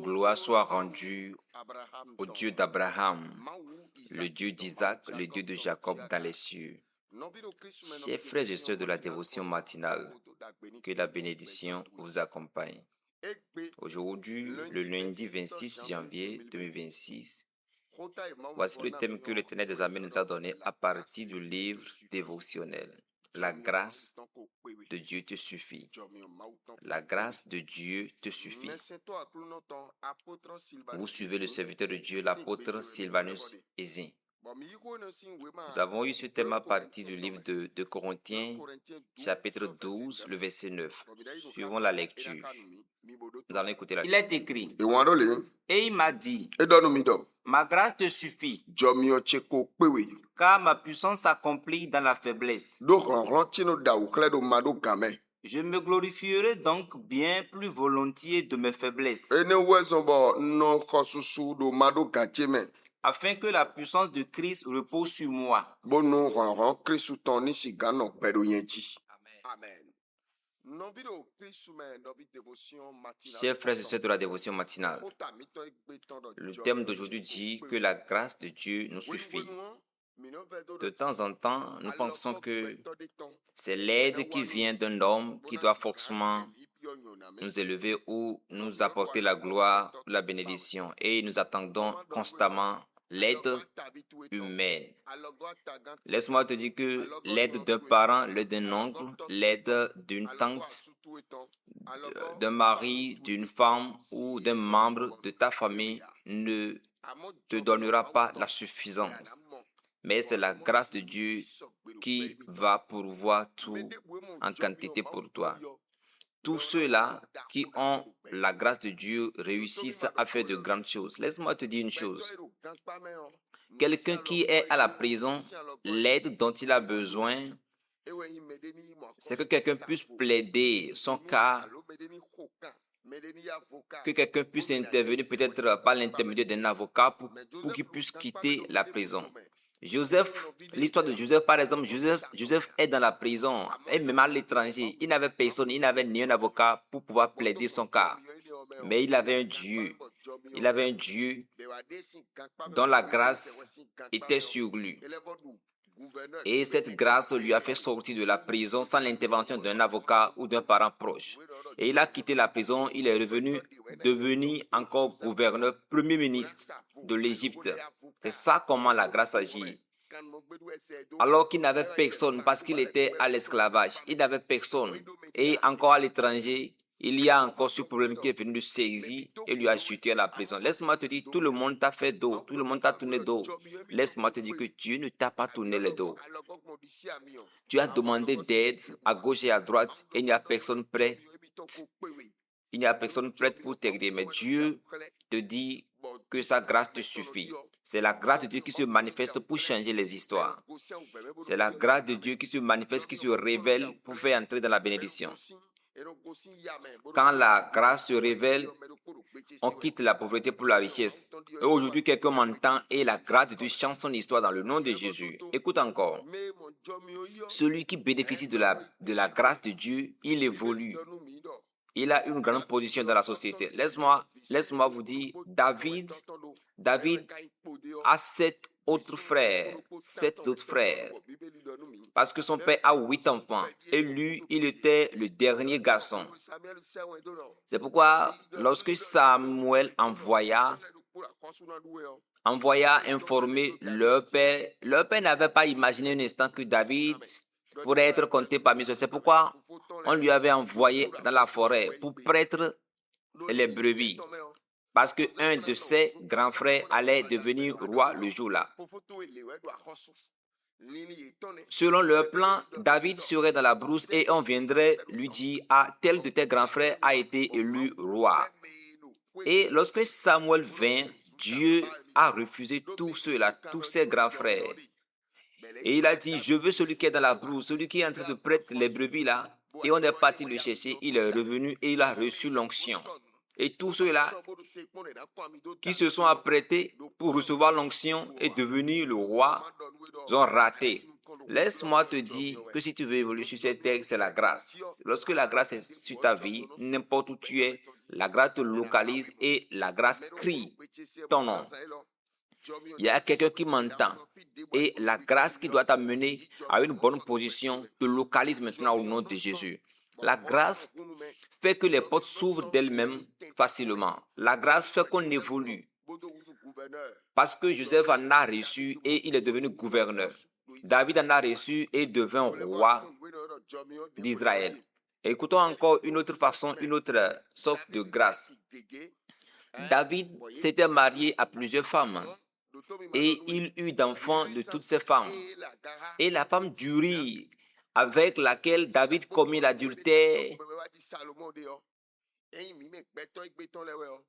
Gloire soit rendue au Dieu d'Abraham, le Dieu d'Isaac, le Dieu de Jacob dans les cieux. Chers frères et sœurs de la dévotion matinale, que la bénédiction vous accompagne. Aujourd'hui, le lundi 26 janvier 2026, voici le thème que l'Éternel des armées nous a donné à partir du livre dévotionnel. La grâce de Dieu te suffit. La grâce de Dieu te suffit. Vous suivez le serviteur de Dieu, l'apôtre Sylvanus Ezin. Nous avons eu ce thème à partir du livre de Corinthiens, chapitre 12, le verset 9. Suivons la lecture. Nous allons écouter la lecture. Il est écrit, et il m'a dit, ma grâce te suffit, car ma puissance s'accomplit dans la faiblesse. Je me glorifierai donc bien plus volontiers de mes faiblesses, afin que la puissance de Christ repose sur moi. Chers frères et sœurs de la dévotion matinale, le thème d'aujourd'hui dit que la grâce de Dieu nous suffit. De temps en temps, nous pensons que c'est l'aide qui vient d'un homme qui doit forcément nous élever ou nous apporter la gloire, la bénédiction. Et nous attendons constamment l'aide humaine. Laisse-moi te dire que l'aide d'un parent, l'aide d'un oncle, l'aide d'une tante, d'un mari, d'une femme ou d'un membre de ta famille ne te donnera pas la suffisance. Mais c'est la grâce de Dieu qui va pourvoir tout en quantité pour toi. Tous ceux-là qui ont la grâce de Dieu réussissent à faire de grandes choses. Laisse-moi te dire une chose. Quelqu'un qui est à la prison, l'aide dont il a besoin, c'est que quelqu'un puisse plaider son cas, que quelqu'un puisse intervenir peut-être par l'intermédiaire d'un avocat pour qu'il puisse quitter la prison. Joseph, l'histoire de Joseph, par exemple, Joseph est dans la prison, et même à l'étranger. Il n'avait personne, il n'avait ni un avocat pour pouvoir plaider son cas. Mais il avait un Dieu. Il avait un Dieu dont la grâce était sur lui. Et cette grâce lui a fait sortir de la prison sans l'intervention d'un avocat ou d'un parent proche. Et il a quitté la prison, il est revenu devenir encore gouverneur, premier ministre de l'Égypte. C'est ça comment la grâce agit. Alors qu'il n'avait personne parce qu'il était à l'esclavage, il n'avait personne. Et encore à l'étranger, il y a encore ce problème qui est venu le saisir et lui a jeté à la prison. Laisse-moi te dire, tout le monde t'a fait dos, tout le monde t'a tourné dos. Laisse-moi te dire que Dieu ne t'a pas tourné le dos. Tu as demandé d'aide à gauche et à droite et il n'y a personne prêt. Il n'y a personne prête pour t'aider, mais Dieu te dit que sa grâce te suffit. C'est la grâce de Dieu qui se manifeste pour changer les histoires. C'est la grâce de Dieu qui se manifeste, qui se révèle pour faire entrer dans la bénédiction. Quand la grâce se révèle, on quitte la pauvreté pour la richesse. Et aujourd'hui, quelqu'un m'entend et la grâce de Dieu change son histoire dans le nom de Jésus. Écoute encore. Celui qui bénéficie de la grâce de Dieu, il évolue. Il a une grande position dans la société. Laisse-moi vous dire, David a sept autres frères. Parce que son père a 8 enfants. Et lui, il était le dernier garçon. C'est pourquoi, lorsque Samuel envoya informer leur père n'avait pas imaginé un instant que David pourrait être compté parmi eux. C'est pourquoi on lui avait envoyé dans la forêt pour prêtre les brebis. Parce qu'un de ses grands frères allait devenir roi le jour-là. Selon leur plan, David serait dans la brousse et on viendrait lui dire « Ah, tel de tes grands frères a été élu roi. » Et lorsque Samuel vint, Dieu a refusé tous ceux-là, tous ses grands frères. Et il a dit, je veux celui qui est dans la brousse, celui qui est en train de prêter les brebis là. Et on est parti le chercher, il est revenu et il a reçu l'onction. Et tous ceux-là qui se sont apprêtés pour recevoir l'onction et devenir le roi, ont raté. Laisse-moi te dire que si tu veux évoluer sur cette terre, c'est la grâce. Lorsque la grâce est sur ta vie, n'importe où tu es, la grâce te localise et la grâce crie ton nom. Il y a quelqu'un qui m'entend et la grâce qui doit t'amener à une bonne position te localise maintenant au nom de Jésus. La grâce fait que les portes s'ouvrent d'elles-mêmes facilement. La grâce fait qu'on évolue. Parce que Joseph en a reçu et il est devenu gouverneur. David en a reçu et devint roi d'Israël. Écoutons encore une autre façon, une autre sorte de grâce. David s'était marié à plusieurs femmes et il eut d'enfants de toutes ces femmes. Et la femme d'Uri, avec laquelle David commit l'adultère,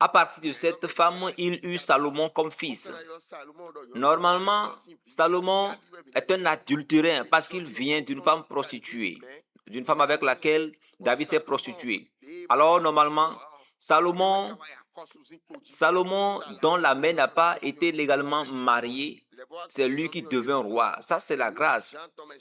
à partir de cette femme, il eut Salomon comme fils. Normalement, Salomon est un adultérin parce qu'il vient d'une femme prostituée, d'une femme avec laquelle David s'est prostitué. Alors, normalement, Salomon, dont la mère n'a pas été légalement mariée, c'est lui qui devient roi. Ça, c'est la grâce.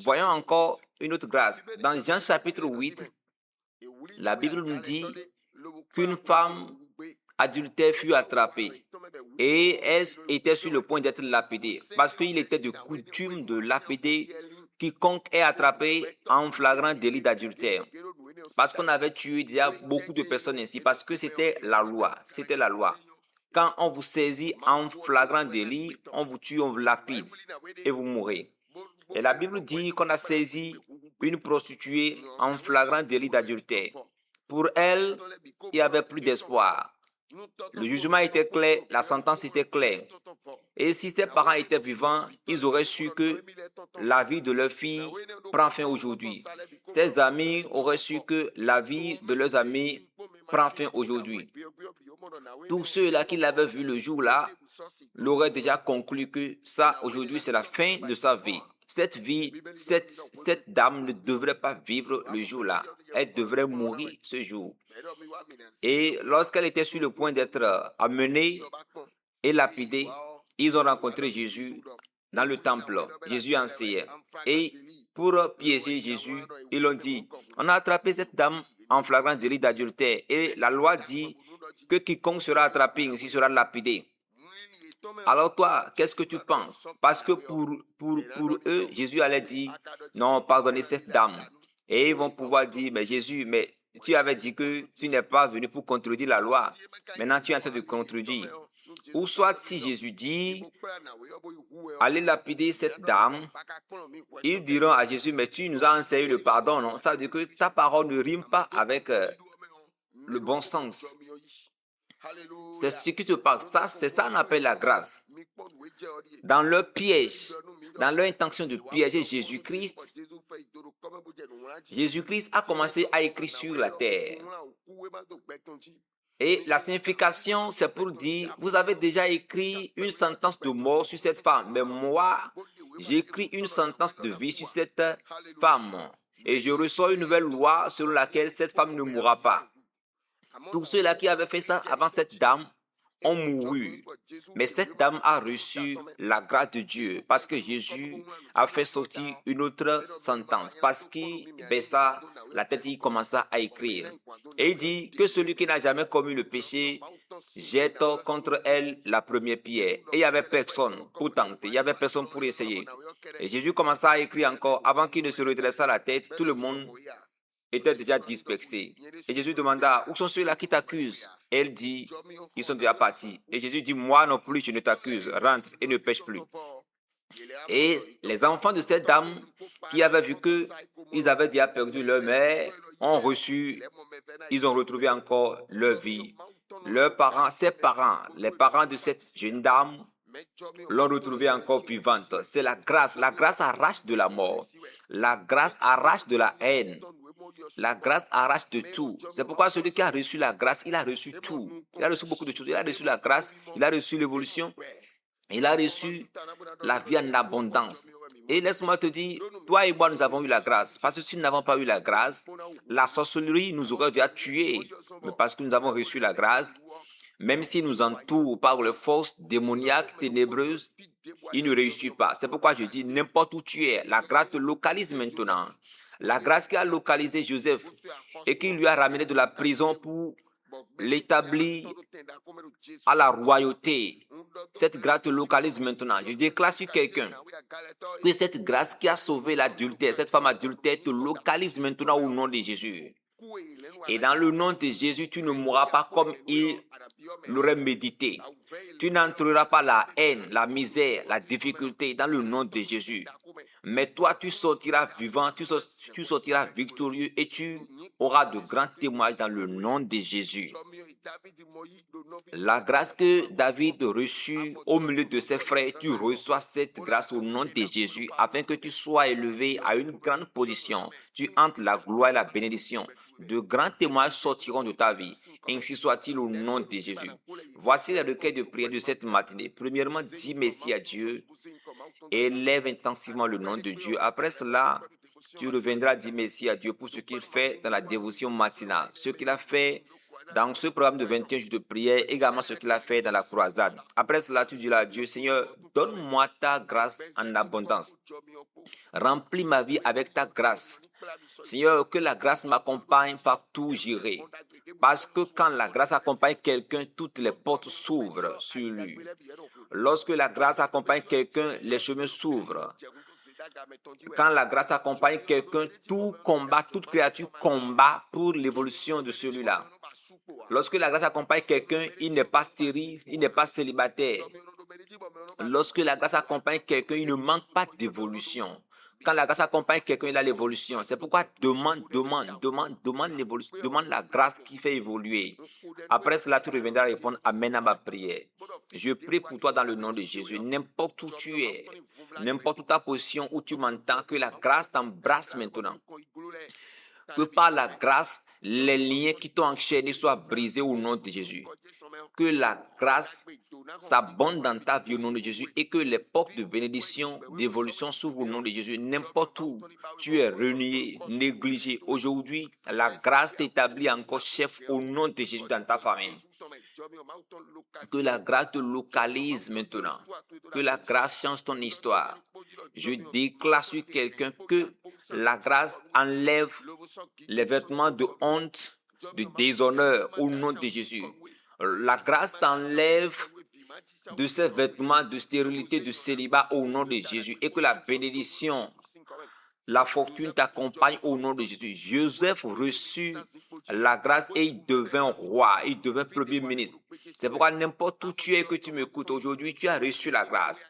Voyons encore une autre grâce. Dans Jean chapitre 8, la Bible nous dit qu'une femme adultère fut attrapée et elle était sur le point d'être lapidée parce qu'il était de coutume de lapider quiconque est attrapé en flagrant délit d'adultère. Parce qu'on avait tué déjà beaucoup de personnes ainsi, parce que c'était la loi. C'était la loi. Quand on vous saisit en flagrant délit, on vous tue, on vous lapide et vous mourrez. Et la Bible dit qu'on a saisi une prostituée en flagrant délit d'adultère. Pour elle, il n'y avait plus d'espoir. Le jugement était clair, la sentence était claire. Et si ses parents étaient vivants, ils auraient su que la vie de leur fille prend fin aujourd'hui. Ses amis auraient su que la vie de leurs amis prend fin aujourd'hui. Tous ceux-là qui l'avaient vu le jour-là l'auraient déjà conclu que ça, aujourd'hui, c'est la fin de sa vie. Cette vie, cette dame ne devrait pas vivre le jour-là. Elle devrait mourir ce jour. Et lorsqu'elle était sur le point d'être amenée et lapidée, ils ont rencontré Jésus dans le temple. Jésus enseignait. Et pour piéger Jésus, ils l'ont dit, on a attrapé cette dame en flagrant délit d'adultère. Et la loi dit que quiconque sera attrapé ainsi sera lapidé. Alors toi, qu'est-ce que tu penses? Parce que pour eux, Jésus allait dire, non, pardonnez cette dame. Et ils vont pouvoir dire, mais Jésus, mais tu avais dit que tu n'es pas venu pour contredire la loi. Maintenant, tu es en train de contredire. Ou soit si Jésus dit, allez lapider cette dame, ils diront à Jésus, mais tu nous as enseigné le pardon, non? Ça veut dire que ta parole ne rime pas avec le bon sens. C'est ce qui se passe. C'est ça qu'on appelle la grâce. Dans leur piège, dans leur intention de piéger Jésus-Christ, Jésus-Christ a commencé à écrire sur la terre. Et la signification, c'est pour dire, vous avez déjà écrit une sentence de mort sur cette femme, mais moi, j'écris une sentence de vie sur cette femme. Et je reçois une nouvelle loi selon laquelle cette femme ne mourra pas. Tous ceux-là qui avaient fait ça avant cette dame ont mouru. Mais cette dame a reçu la grâce de Dieu parce que Jésus a fait sortir une autre sentence. Parce qu'il baissa la tête et il commença à écrire. Et il dit que celui qui n'a jamais commis le péché jette contre elle la première pierre. Et il n'y avait personne pour tenter, il n'y avait personne pour essayer. Et Jésus commença à écrire encore. Avant qu'il ne se redressât la tête, tout le monde était déjà dispersé. Et Jésus demanda, où sont ceux-là qui t'accusent? Elle dit, ils sont déjà partis. Et Jésus dit, moi non plus, je ne t'accuse. Rentre et ne pêche plus. Et les enfants de cette dame qui avaient vu qu'ils avaient déjà perdu leur mère, ont reçu, ils ont retrouvé encore leur vie. Leurs parents, ses parents, les parents de cette jeune dame l'ont retrouvée encore vivante. C'est la grâce. La grâce arrache de la mort. La grâce arrache de la haine. La grâce arrache de tout. C'est pourquoi celui qui a reçu la grâce, il a reçu tout. Il a reçu beaucoup de choses. Il a reçu la grâce, il a reçu l'évolution, il a reçu la vie en abondance. Et laisse-moi te dire, toi et moi, nous avons eu la grâce. Parce que si nous n'avons pas eu la grâce, la sorcellerie nous aurait déjà tués. Mais parce que nous avons reçu la grâce, Même s'il nous entoure par les forces démoniaques, ténébreuses, il ne réussit pas. C'est pourquoi je dis, n'importe où tu es, la grâce te localise maintenant. La grâce qui a localisé Joseph et qui lui a ramené de la prison pour l'établir à la royauté. Cette grâce te localise maintenant. Je déclare sur quelqu'un que cette grâce qui a sauvé l'adultère, cette femme adultère te localise maintenant au nom de Jésus. Et dans le nom de Jésus, tu ne mourras pas comme il l'aurait médité. Tu n'entreras pas la haine, la misère, la difficulté dans le nom de Jésus. Mais toi, tu sortiras vivant, tu sortiras victorieux et tu auras de grands témoignages dans le nom de Jésus. La grâce que David reçut au milieu de ses frères, tu reçois cette grâce au nom de Jésus afin que tu sois élevé à une grande position. Tu entres la gloire et la bénédiction. De grands témoignages sortiront de ta vie. Ainsi soit-il au nom de Jésus. Voici les requêtes de prière de cette matinée. Premièrement, dis merci à Dieu. Élève intensivement le nom de Dieu. Après cela, tu reviendras dire merci à Dieu pour ce qu'il fait dans la dévotion matinale, ce qu'il a fait dans ce programme de 21 jours de prière, également ce qu'il a fait dans la croisade. Après cela, tu diras à Dieu, Seigneur, donne-moi ta grâce en abondance. Remplis ma vie avec ta grâce. Seigneur, que la grâce m'accompagne partout où j'irai. Parce que quand la grâce accompagne quelqu'un, toutes les portes s'ouvrent sur lui. Lorsque la grâce accompagne quelqu'un, les chemins s'ouvrent. Quand la grâce accompagne quelqu'un, tout combat, toute créature combat pour l'évolution de celui-là. Lorsque la grâce accompagne quelqu'un, il n'est pas stérile, il n'est pas célibataire. Lorsque la grâce accompagne quelqu'un, il ne manque pas d'évolution. Quand la grâce accompagne quelqu'un, il a l'évolution. C'est pourquoi demande l'évolution, demande la grâce qui fait évoluer. Après cela, tu reviendras répondre Amen à ma prière. Je prie pour toi dans le nom de Jésus. N'importe où tu es, n'importe où ta position où tu m'entends, que la grâce t'embrasse maintenant. Que par la grâce, les liens qui t'ont enchaîné soient brisés au nom de Jésus. Que la grâce s'abonde dans ta vie au nom de Jésus et que les portes de bénédiction, d'évolution s'ouvrent au nom de Jésus. N'importe où tu es renié, négligé, aujourd'hui, la grâce t'établit encore chef au nom de Jésus dans ta famille. Que la grâce te localise maintenant. Que la grâce change ton histoire. Je déclare sur quelqu'un que la grâce enlève les vêtements de honte, de déshonneur au nom de Jésus. La grâce t'enlève de ces vêtements de stérilité, de célibat au nom de Jésus et que la bénédiction, la fortune t'accompagne au nom de Jésus. Joseph reçut la grâce et il devint roi, il devint premier ministre. C'est pourquoi n'importe où tu es, que tu m'écoutes aujourd'hui, tu as reçu la grâce.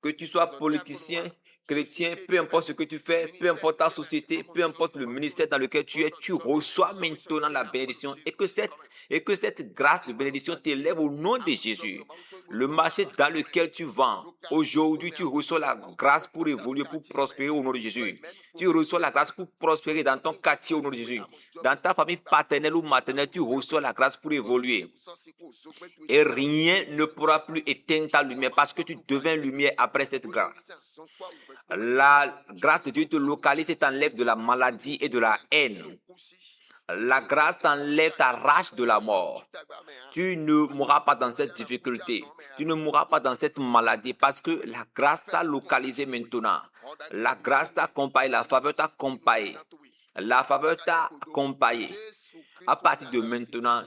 Que tu sois politicien, chrétien, peu importe ce que tu fais, peu importe ta société, peu importe le ministère dans lequel tu es, tu reçois maintenant la bénédiction et que cette grâce de bénédiction t'élève au nom de Jésus. Le marché dans lequel tu vends, aujourd'hui tu reçois la grâce pour évoluer, pour prospérer au nom de Jésus. Tu reçois la grâce pour prospérer dans ton quartier au nom de Jésus. Dans ta famille paternelle ou maternelle, tu reçois la grâce pour évoluer. Et rien ne pourra plus éteindre ta lumière parce que tu deviens lumière après cette grâce. La grâce de Dieu te localise et t'enlève de la maladie et de la haine. La grâce t'enlève, t'arrache de la mort. Tu ne mourras pas dans cette difficulté. Tu ne mourras pas dans cette maladie parce que la grâce t'a localisé maintenant. La grâce t'accompagne, la faveur t'accompagne. La faveur t'a accompagné. À partir de maintenant,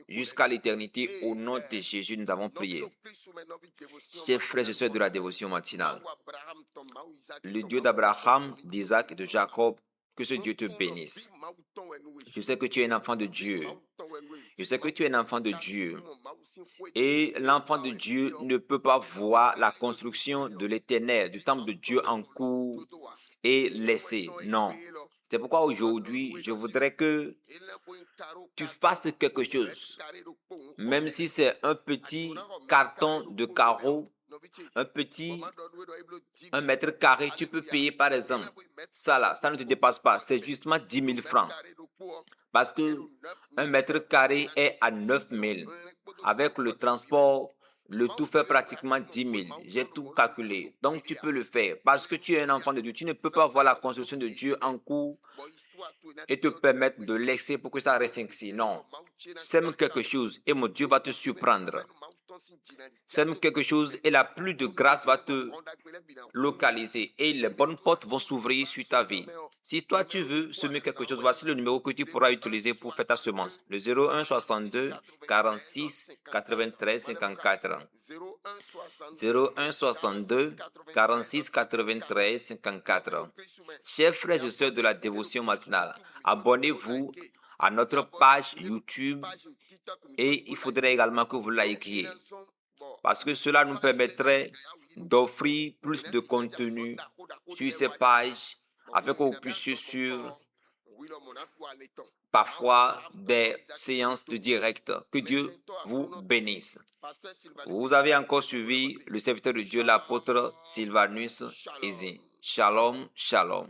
jusqu'à l'éternité, au nom de Jésus, nous avons prié. Chers frères et sœurs de la dévotion matinale, le Dieu d'Abraham, d'Isaac et de Jacob, que ce Dieu te bénisse. Je sais que tu es un enfant de Dieu. Je sais que tu es un enfant de Dieu. Et l'enfant de Dieu ne peut pas voir la construction de l'Éternel, du temple de Dieu en cours et laisser. Non. C'est pourquoi aujourd'hui, je voudrais que tu fasses quelque chose. Même si c'est un petit carton de carreaux, un mètre carré, tu peux payer par exemple. Ça là, ça ne te dépasse pas. C'est justement 10 000 francs. Parce que un mètre carré est à 9 000. Avec le transport, Le tout fait pratiquement 10 000. J'ai tout calculé. Donc, tu peux le faire. Parce que tu es un enfant de Dieu. Tu ne peux pas voir la construction de Dieu en cours et te permettre de laisser pour que ça reste ainsi. Non. Sème quelque chose et mon Dieu va te surprendre. Sème quelque chose et la pluie de grâce va te localiser et les bonnes portes vont s'ouvrir sur ta vie. Si toi tu veux semer quelque chose, voici le numéro que tu pourras utiliser pour faire ta semence. Le 01 62 46 93 54. 01 62 46 93 54. Chers frères et sœurs de la dévotion matinale, abonnez-vous à notre page YouTube et il faudrait également que vous likiez parce que cela nous permettrait d'offrir plus de contenu sur ces pages afin que vous puissiez suivre parfois des séances de direct. Que Dieu vous bénisse. Vous avez encore suivi le serviteur de Dieu, l'apôtre Sylvanus Ezi. Shalom, shalom.